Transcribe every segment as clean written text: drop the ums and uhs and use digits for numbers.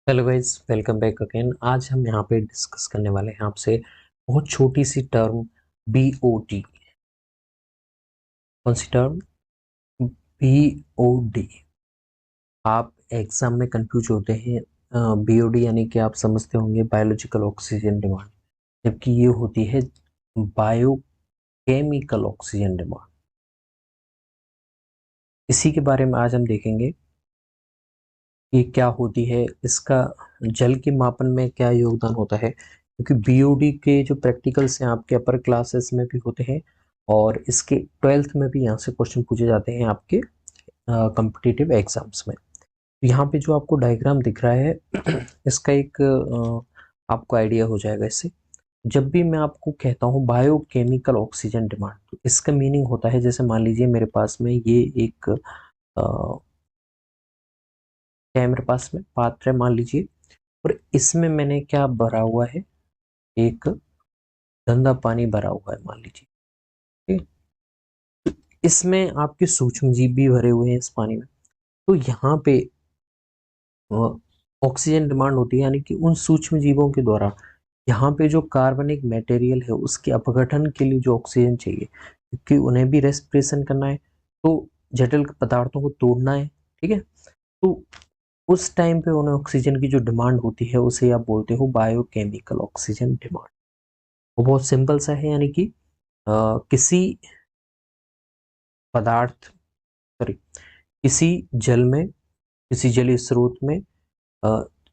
Hello guys, welcome back again. आज हम यहाँ पे डिस्कस करने वाले हैं आपसे बहुत छोटी सी टर्म बीओडी। कौन सी टर्म? बीओडी। आप एग्जाम में कंफ्यूज होते हैं। बीओडी यानी कि आप समझते होंगे बायोलॉजिकल ऑक्सीजन डिमांड, जबकि ये होती है बायोकेमिकल ऑक्सीजन डिमांड। इसी के बारे में आज हम देखेंगे कि क्या होती है, इसका जल के मापन में क्या योगदान होता है, क्योंकि बीओडी के जो प्रैक्टिकल्स हैं आपके अपर क्लासेस में भी होते हैं और इसके 12th में भी यहाँ से क्वेश्चन पूछे जाते हैं आपके कॉम्पिटिटिव एग्जाम्स में। यहाँ पे जो आपको डायग्राम दिख रहा है इसका एक आपको आइडिया हो जाएगा इससे। जब भी मैं आपको कहता हूँ बायोकेमिकल ऑक्सीजन डिमांड, तो इसका मीनिंग होता है, जैसे मान लीजिए मेरे पास में ये एक क्या है, मेरे पास में पात्र है मान लीजिए, और इसमें मैंने क्या भरा हुआ है, एक गंदा पानी भरा हुआ है मान लीजिए। ठीक है? इसमें आपके सूक्ष्म जीव भी भरे हुए हैं इस पानी में। तो यहाँ पे ऑक्सीजन डिमांड होती है, यानी कि उन सूक्ष्म जीवों के द्वारा यहाँ पे जो कार्बनिक मटेरियल है उसके अपघटन के लिए जो ऑक्सीजन चाहिए, क्योंकि उन्हें भी रेस्पिरेशन करना है, तो जटिल पदार्थों को तोड़ना है। ठीक है, तो उस टाइम पे उन्हें ऑक्सीजन की जो डिमांड होती है उसे आप बोलते हो बायोकेमिकल ऑक्सीजन डिमांड। वो बहुत सिंपल सा है, यानी कि किसी पदार्थ, सॉरी, किसी जल में, किसी जलीय स्रोत में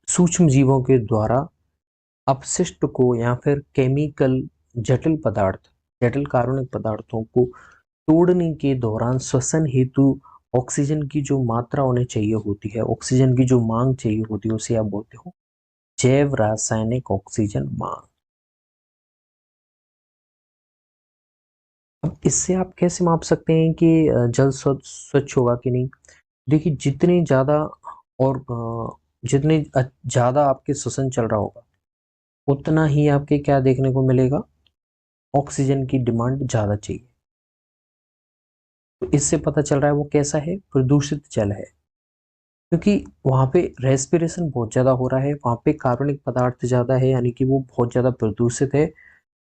सूक्ष्म जीवों के द्वारा अपशिष्ट को या फिर केमिकल जटिल पदार्थ, जटिल कार्बनिक पदार्थों को तोड़ने के दौरान श्वसन हेतु ऑक्सीजन की जो मात्रा उन्हें चाहिए होती है, ऑक्सीजन की जो मांग चाहिए होती है, उसे आप बोलते हो जैव रासायनिक ऑक्सीजन मांग। अब इससे आप कैसे माप सकते हैं कि जल स्वच्छ होगा कि नहीं? देखिए, जितनी ज्यादा और जितनी ज्यादा आपके श्वसन चल रहा होगा, उतना ही आपके क्या देखने को मिलेगा, ऑक्सीजन की डिमांड ज्यादा चाहिए। तो इससे पता चल रहा है वो कैसा है, प्रदूषित जल है, क्योंकि वहां पे रेस्पिरेशन बहुत ज्यादा हो रहा है, वहां पे कार्बनिक पदार्थ ज्यादा है, यानी कि वो बहुत ज्यादा प्रदूषित है।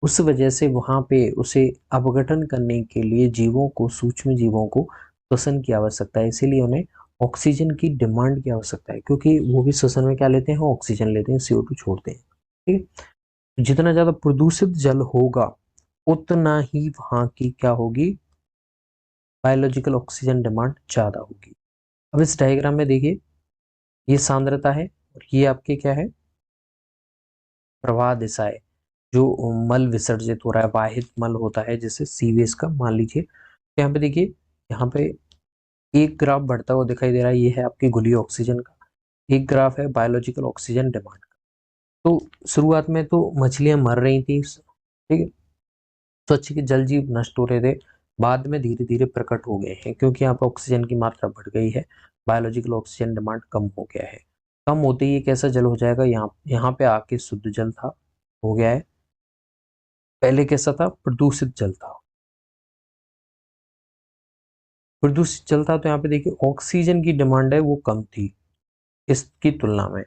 उस वजह से वहां पे उसे अपघटन करने के लिए जीवों को, सूक्ष्म जीवों को श्वसन की आवश्यकता है, इसीलिए उन्हें ऑक्सीजन की डिमांड की आवश्यकता है, क्योंकि वो भी श्वसन में क्या लेते हैं, ऑक्सीजन लेते हैं, CO2 छोड़ते हैं। ठीक है, तो जितना ज्यादा प्रदूषित जल होगा उतना ही वहां की क्या होगी, बायोलॉजिकल ऑक्सीजन डिमांड ज्यादा होगी। अब इस डायग्राम में देखिए, ये सांद्रता है और ये आपके क्या है, प्रवाह दिशा है। जो मल विसर्जित हो रहा है, वाहित मल होता है जैसे सीवेज का, मान लीजिए। तो यहाँ पे देखिए, यहाँ पे एक ग्राफ बढ़ता हुआ दिखाई दे रहा है, ये है आपकी गोलीय ऑक्सीजन का। एक ग्राफ है बायोलॉजिकल ऑक्सीजन डिमांड का। तो शुरुआत में तो मछलियां मर रही थी, ठीक है, स्वच्छ के जल जीव नष्ट हो रहे थे, बाद में धीरे धीरे प्रकट हो गए हैं, क्योंकि यहाँ पर ऑक्सीजन की मात्रा बढ़ गई है, बायोलॉजिकल ऑक्सीजन डिमांड कम हो गया है। कम होते ही ये कैसा जल हो जाएगा, यहाँ यहाँ पे आके शुद्ध जल था, हो गया है। पहले कैसा था, प्रदूषित जल था। प्रदूषित जल था तो यहाँ पे देखिए ऑक्सीजन की डिमांड है वो कम थी इसकी तुलना में,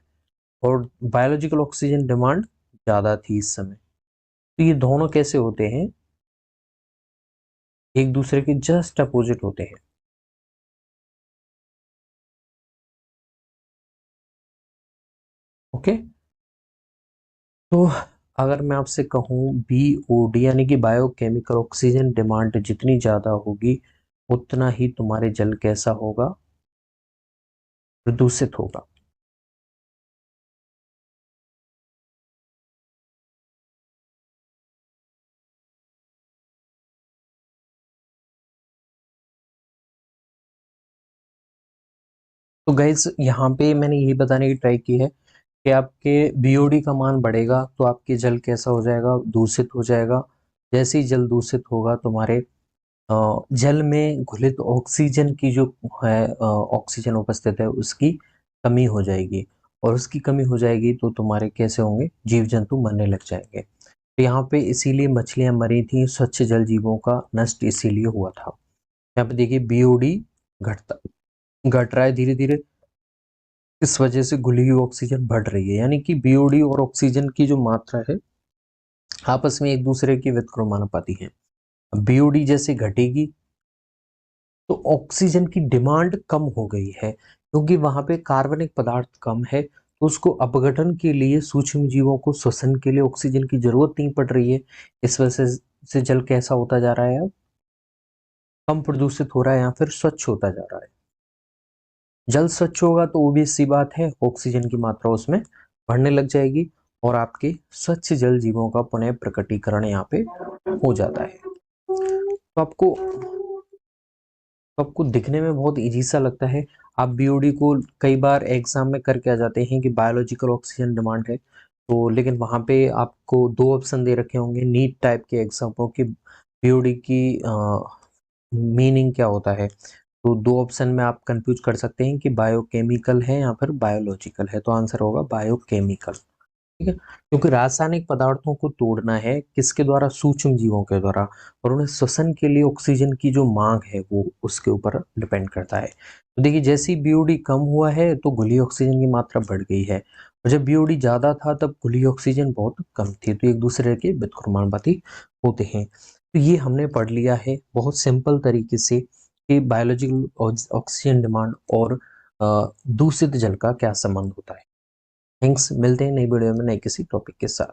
और बायोलॉजिकल ऑक्सीजन डिमांड ज्यादा थी इस समय। तो ये दोनों कैसे होते हैं, एक दूसरे के जस्ट अपोजिट होते हैं। ओके, तो अगर मैं आपसे कहूँ BOD यानी कि बायोकेमिकल ऑक्सीजन डिमांड जितनी ज्यादा होगी उतना ही तुम्हारे जल कैसा होगा, प्रदूषित होगा। तो गाइज यहाँ पे मैंने यही बताने की ट्राई की है कि आपके BOD का मान बढ़ेगा तो आपके जल कैसा हो जाएगा, दूषित हो जाएगा। जैसे ही जल दूषित होगा, तुम्हारे जल में घुलित ऑक्सीजन की जो है, ऑक्सीजन उपस्थित है उसकी कमी हो जाएगी, और उसकी कमी हो जाएगी तो तुम्हारे कैसे होंगे, जीव जंतु मरने लग जाएंगे। तो यहाँ पे इसीलिए मछलियां मरी थी, स्वच्छ जल जीवों का नष्ट इसीलिए हुआ था। यहाँ पे देखिए BOD घटता, घट रहा है धीरे धीरे, इस वजह से घुली हुई ऑक्सीजन बढ़ रही है, यानी कि बीओडी और ऑक्सीजन की जो मात्रा है आपस में एक दूसरे के व्युत्क्रमानुपाती है। बीओडी जैसे घटेगी तो ऑक्सीजन की डिमांड कम हो गई है, क्योंकि वहां पे कार्बनिक पदार्थ कम है, तो उसको अपघटन के लिए, सूक्ष्म जीवों को श्वसन के लिए ऑक्सीजन की जरूरत नहीं पड़ रही है। इस वजह से जल कैसा होता जा रहा है, अब कम प्रदूषित हो रहा है या फिर स्वच्छ होता जा रहा है। जल स्वच्छ होगा तो obvious सी बात है ऑक्सीजन की मात्रा उसमें बढ़ने लग जाएगी और आपके स्वच्छ जल जीवों का पुनः प्रकटीकरण यहाँ पे हो जाता है। तो आपको दिखने में बहुत इजी सा लगता है। आप बीओडी को कई बार एग्जाम में करके आ जाते हैं कि बायोलॉजिकल ऑक्सीजन डिमांड है, तो लेकिन वहाँ पे आपको दो ऑप्शन दे रखे होंगे नीट टाइप के एग्जाम्पल की बीओडी की मीनिंग क्या होता है। तो दो ऑप्शन में आप कंफ्यूज कर सकते हैं कि बायोकेमिकल है या फिर बायोलॉजिकल है, तो आंसर होगा बायोकेमिकल। ठीक है, क्योंकि रासायनिक पदार्थों को तोड़ना है किसके द्वारा, सूक्ष्म जीवों के द्वारा, और उन्हें श्वसन के लिए ऑक्सीजन की जो मांग है वो उसके ऊपर डिपेंड करता है। तो देखिए जैसे ही बीओडी कम हुआ है तो घुली ऑक्सीजन की मात्रा बढ़ गई है, और जब बीओडी ज्यादा था तब घुली ऑक्सीजन बहुत कम थी, तो एक दूसरे के व्युत्क्रमानुपाती होते हैं। तो ये हमने पढ़ लिया है बहुत सिंपल तरीके से कि बायोलॉजिकल ऑक्सीजन डिमांड और दूषित जल का क्या संबंध होता है। थैंक्स, मिलते हैं नई वीडियो में नए किसी टॉपिक के साथ।